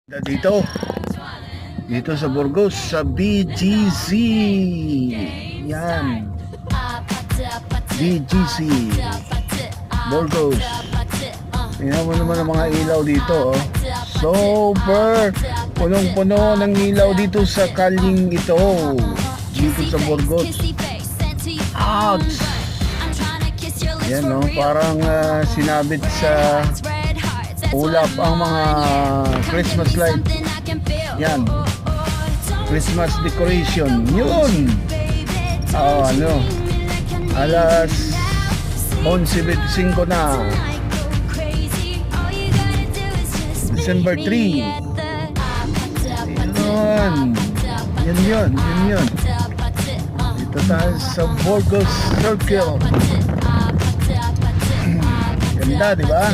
Dito sa Burgos, sa BGC. Yan, BGC Burgos. Tingnan mo naman ang mga ilaw dito, oh. Super punong-puno ng ilaw dito sa kalyeng ito, dito sa Burgos. Ouch! Yan, no? Parang sinabit sa ulap ang mga Christmas light. Yan, Christmas decoration. Yun. Alas 11:25 na, December 3. Yun. Dito tayo sa Burgos Circle. Ganda, di ba?